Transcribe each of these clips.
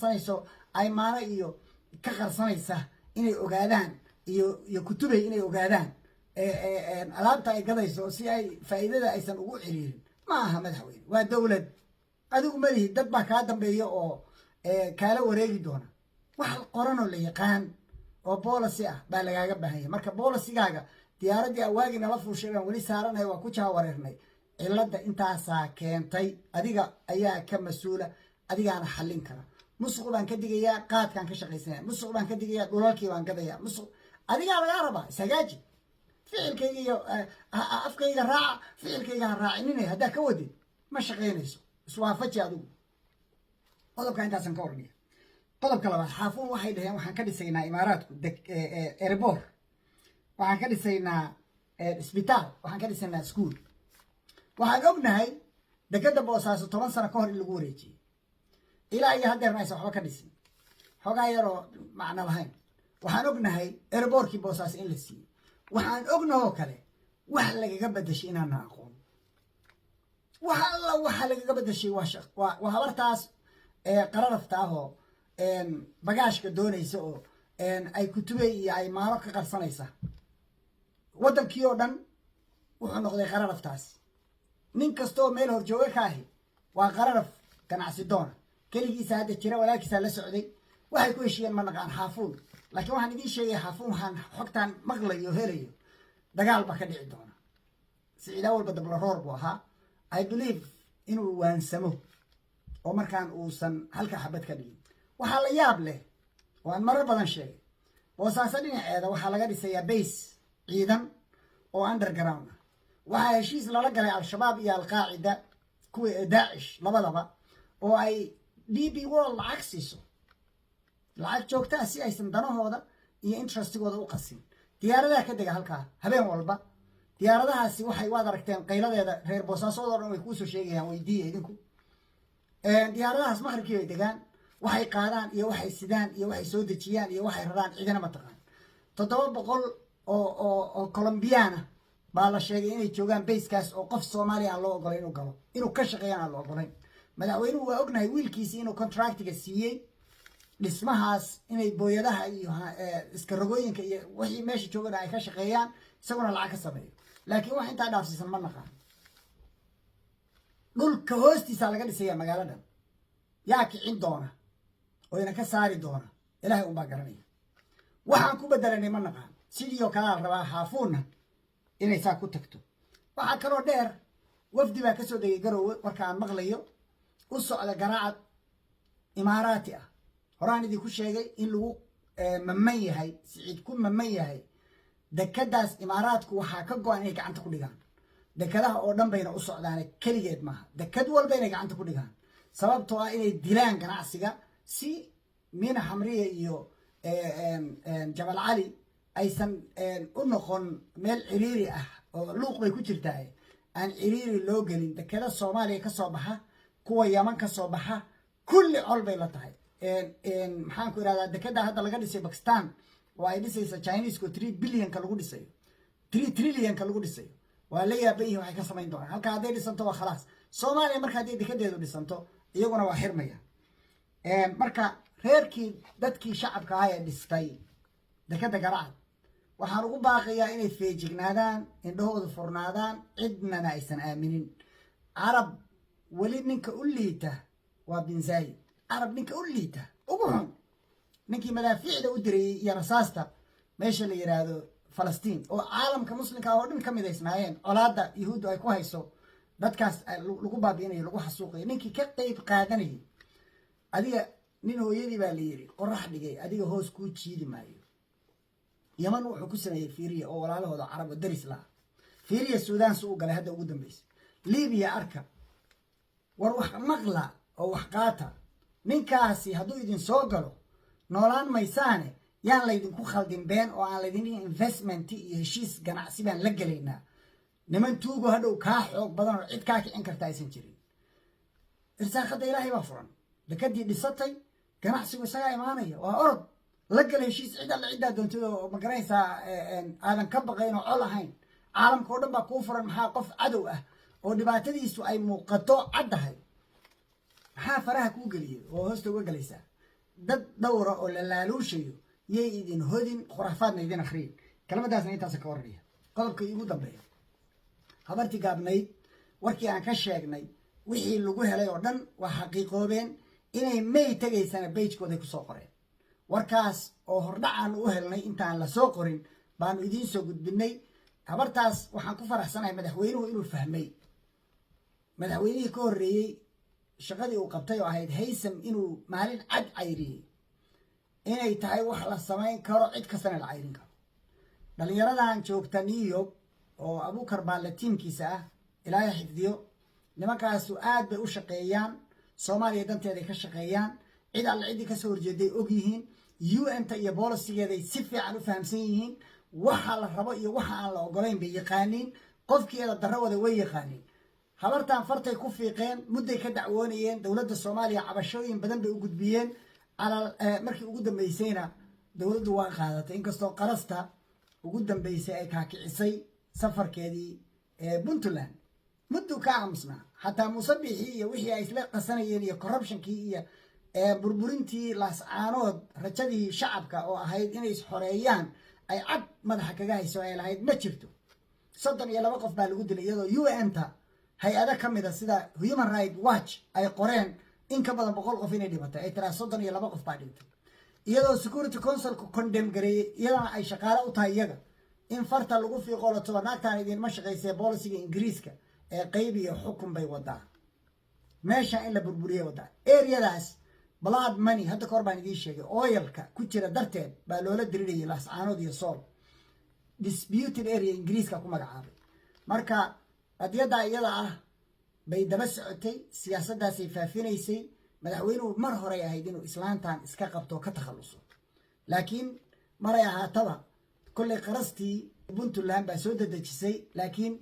qarsanayso ay maana iyo ka qarsanaysa inay ogaadaan iyo kutubay inay ogaadaan alaabta ay gadayso si ay faa'iidada aysan ugu ciriirin ma aha madaxweyne waa dawlad adigu malihi dad baa kaa dambeeya oo kaala wareegi doona wax qoranoo la yaqaan oo policy ah baa lagaaga baahan yahay marka policygaaga diyaaradii awaagi nala fuushay baan weli saaranahay waa ku jaawareernay cilada intaasaa keentay adiga ayaa ka mas-uula adigaana xallin kara musuq baan ka digayaa qaadkaan ka shaqaysanaya musuq baan ka digayaa dhulalkii baan gadayaa musuq adigaa lagaa rabaa isagaaji ficilkayga iyo afkayga raaca ficilkayga ha raacinine haddaa ka wadid ma shaqaynayso iswaafaji adigu qodobka intaasan ka orniya qodobka labaad xaafuun waxay dhaheen waxaan ka dhisaynaa imaaraadku erebor waxaan ka dhisaynaa isbitaal waxaan ka dhisaynaa iskuol waxaan ognahay dekeda boosaaso 10 sano ka hor in lagu wareejiyey ilaa iyo haddeerna aysan waxba ka dhisin xoogaa yaroo macno lahayn waxaan ognahay ereborkii boosaaso in la siiyey waxaan ognahoo kale wax lagaga bedeshay inaana aqoon wax alla waxa lagaga bedeshay waa habartaas qararafta ahoo bagaashka doonaysa oo ay kutubay iyo ay maalo ka qarsanaysa waddankii oo dhan wuxuu noqday qararaftaas nin kastoo meel horjooga ka ahi waa qararaf ganacsi doona keligiisa hadda jira walaalkiisaa la socday waxay ku heshiiyeen ma naqaan xaafuun laakiin waxaan idiin sheegaya xaafuun waxaan xogtaan maqlayo helayo dagaal baa ka dhici doona siciidaa walba dablaroor buu ahaa I believe inuu waansamo oo markaan uusan halka xabad ka dhigin waxaa la yaab leh waan marar badan sheegay boosaaso dhinaceeda waxaa laga dhisayaa base ciidan oo underground ah waxaa heshiis lala galay al-shabaab iyo al-qaacida kuwa daacish labadaba oo ay DB World lacag siiso lacag joogtaa si aysan danahooda iyo interestigooda u qasin diyaaradaha ka dega halkaa habeen walba diyaaradahaasi waxay waad aragteen qayladeeda reer boosaasoodoo dhan way kuusoo sheegayaan weydiiya idinku diyaaradahaas maqribkii bay degaan waxay qaadaan iyo waxay sidaan iyo waxay soo dejiyaan iyo waxay raraan cidina ma taqaan 700 oo colombiana baa la sheegay inay joogaan basekaas oo qof Soomaali aan loo ogolayn inuu galo inuu ka shaqeeyaan aan loo ogolayn madaxweynuhu waa ognahay wiilkiisii inuu contractiga siiyey dhismahaas inay booyadaha iyo iska rogooyinka iyo wixii meesha joogana ay ka shaqeeyaan isaguna lacag ka sameeyo laakiin wax intaa dhaafsiisan ma naqaan dhulka hoostiisa laga dhisayaa magaaladan yaa kicin doona oo ina ka saari doona ilaahay unbaa garanaya waxaan ku bedelanay ma naqaan sidii oo kale la rabaa xaafuunna inay saa ku tagto waxaa kaloo dheer wafdi baa kasoo degay garoowe markaan maqlayo u socda garaacad imaaraati ah horaan idinku sheegay in lagu maman yahay siciid ku maman yahay dekadaas imaaraadku waxaa ka go-an inay gacanta ku dhigaan dekadaha oo dhan bayna u socdaane keligeed maaha dekad walba inay gacanta ku dhigaan sababtoo ah inay dilaan ganacsiga si miina xamriya iyo jabal cali aysan u noqon meel ciriiri ah oo luuq bay ku jirtaa aan ciriiri loo gelin dekada Soomaaliya ka soo baxa kuwa Yaman ka soo baxa kulli col bay la tahay maxaan ku iraahdaa dekada hadda laga dhisay Pakistan oo ay dhisaysa Chinese ko 3 billion ka lagu dhisayo 3 trillion ka lagu dhisayo waa la yaabay waxay ka samayn doonaan halka haday dhisanto waa khalaas Soomaaliya marka haday dekadeedu dhisanto iyaguna waa xirmaya marka reerkii dadkii shacabka ah ee dhistay dekada garaacad waxaan ugu baaqayaa inay feejignaadaan indhahooda furnaadaan cidnana aysan aaminin carab weli ninka u liita waa bin Zaid carab ninka u liita ugu xun ninkii madaafiicda u dirayay iyo rasaasta meesha la yiraahdo Falastiin oo caalamka muslimka oo dhan ka midaysnaayeen colaada yahuudu ay ku hayso dadkaas lagu baabiinayo lagu xasuuqay ninkii ka qayb qaadanayay adiga nin hooyadii baa la yiri qorax dhigay adiga hoos ku jiidi maayo Yaman wuxuu ku sameeyay Fiiriya oo walaalahooda Carab daris la Fiiriya Suudaan soo galay hadda ugu dambeysay Liibiya arka war wax maqla oo wax qaata ninkaasi hadduu idin soo galo noolaan maysaane yaan laydin ku khaldin been oo aan laydin investment iyo heshiis ganacsi baan la galaynaa niman tuugo hadhow kaa xoog badan oo cid kaa kicin karta aysan jirin irsaaqada ilaahay baa furan dekadii dhisatay ganacsigu isagaa imaanaya waa orod la gala heshiis cid alla ciddaa doontida oo ma garanaysaa aadan ka baqayn oo col ahayn caalamka oo dhan baa kuu furan maxaa qof cadow ah oo dhibaatadiisu ay muuqato caddahay maxaa faraha kuu geliyay oo hoosta uga galaysaa dad dhowra oo la laaluushayo yay idin hodin khuraafaadna idin akhriyin kelmadaasna intaasa ka warraya qodobka igu dambeeya habartii gaabnayd warkii aan ka sheegnay wixii lagu helay oo dhan waa xaqiiqoobeen inay may tegaysana beijkooday ku soo qoreen warkaas oo hordhacaan u helnay intaan la soo qorin baanu idiin soo gudbinay habartaas waxaan ku faraxsanahay madaxweynuhu inuu fahmay madaxweynihii ka horreeyey shaqadii uu qabtay oo ahayd haysam inuu maalin cad cayriyey inay tahay wax la samayn karo cid kastana la cayrin karo dhalinyaradan joogta new york oo abuukar baalle tiimkiisa ah ilaahay xifdiyo nimankaasu aad bay u shaqeeyaan soomaaliya danteeday ka shaqeeyaan cid alle ciddii kasoo horjeeday og yihiin un-ta iyo boolisigeeday si fiican u fahamsan yihiin waxa la rabo iyo waxa aan la ogolayn bay yaqaaniin qofkiiada darrawada way yaqaaniin habartan fartay ku fiiqeen mudday ka dacwoonayeen dowladda soomaaliya cabashooyin badan bay u gudbiyeen markii ugu dambeysayna dowladdu waa qaadatay inkastoo qarasta ugu dambeysay ay kaakicisay safarkeedii puntland mudduu ka aamusnaa xataa musabixii iyo wixii ay isla qasanayeen iyo corruptionkii iyo burburintii laascaanood rajadii shacabka oo ahayd inay isxoreeyaan ay cad madaxa kaga hayso ay lahayd ma jirto 32 qof baa lagu dilay iyadoo un-ta hay-ada ka mid a sida human right watch ay qoreen in ka badan 100 qof inay dhimatay ay tiraa 32 qof baa dhintay iyadoo security councilku condemn gareeyey iyadana ay shaqaale u tahay iyaga in farta lagu fiiqo la tobanaagtaan idinma shaqaysay boolisiga ingiriiska ee qayb iyo xukun bay wadaa meesha in la burburiyey wadaa areadaas blood money hadda kahor baan idiin sheegay oilka ku jira darteed baa loola dirirayay laascaanood iyo sool disputed area ingiriiska ku magacaabay marka qadiyadda iyada ah bay daba socotay siyaasaddaasay faafinaysay madaxweynuhu mar horey ahayd inuu islaantan iska qabto ka takhalluso laakiin maray ahaataba kolley qarastii puntland baa soo dadejisay laakiin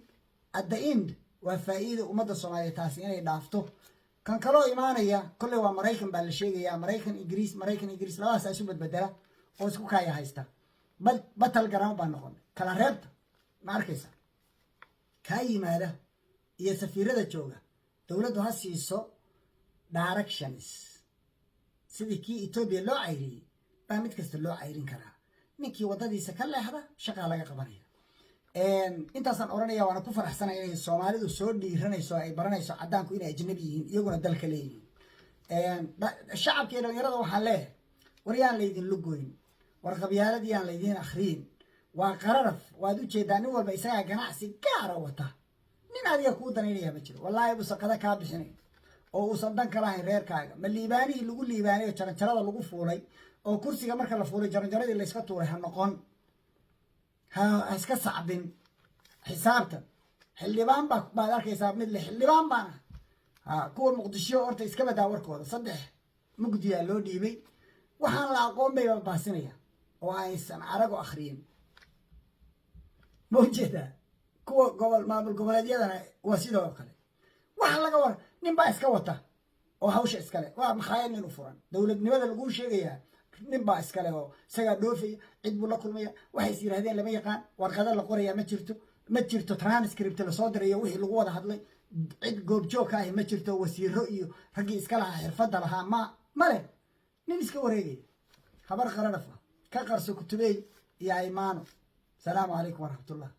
at the end waa faa'iido ummadda soomaaliyeed taasi inay dhaafto kan kaloo imaanaya kolley waa maraykan baa la sheegayaa maraykan ingiriis labadaas isu badbedela oo isku kaaya haysta batal garan baa noqon kala reebta ma arkaysa kaa yimaada iyo safiirada jooga dowladdu ha siiso directions sidii kii etoobiya loo cayriyey baa mid kasta loo cayrin karaa ninkii waddadiisa ka leexda shaqaa laga qabanaya intaasaan odhanaya waana ku faraxsanaya inay soomaalidu soo dhiiranayso ay baranayso caddaanku inay ajnabi yihiin iyaguna dalka leeyihiin shacabka iyo dhalinyarada waxaan leeyahay war yaan laydin lugoyn war qabyaalad yaan laydiin akhriyin waa qararaf waad u jeedaa nin walba isagaa ganacsi gaara wata nin adiga kuu danaynaya ma jiro wallaahi uusan qada kaa bixinayn oo uusan dan ka lahayn reerkaaga ma liibaanihii lagu liibaanay oo jaranjarada lagu fuulay oo kursiga marka la fuulay jaranjaradii layska tuuray ha noqon ha iska sacbin xisaabtan xildhibaan baad arkaysaa mid le xildhibaan baana kuwa muqdisho horta iska badaa warkooda 3 mugdiyaa loo dhiibay waxaan la aqoon bay baasinaya oo aysan arago akhriyin mawjada kuwa gobol maamul goboleedyadana waa sidoo kale waxa laga war nin baa iska wata oo hawsha iskale waa maxaayad nin u furan dowladnimada lagu sheegayaa nin baa iskale oo isaga dhoofay cid buu la kulmaya waxay is yiraahdeen lama yaqaan warqado la qoraya ma jirto transcript la soo dirayo wixii lagu wada hadlay cid goobjoog ah ma jirto wasiiro iyo ragii iska lahaa xirfadda lahaa male nin iska wareegay habar qaranafa ka qarso kutubey iyo aymaano salaamu calaykum waraxmatullah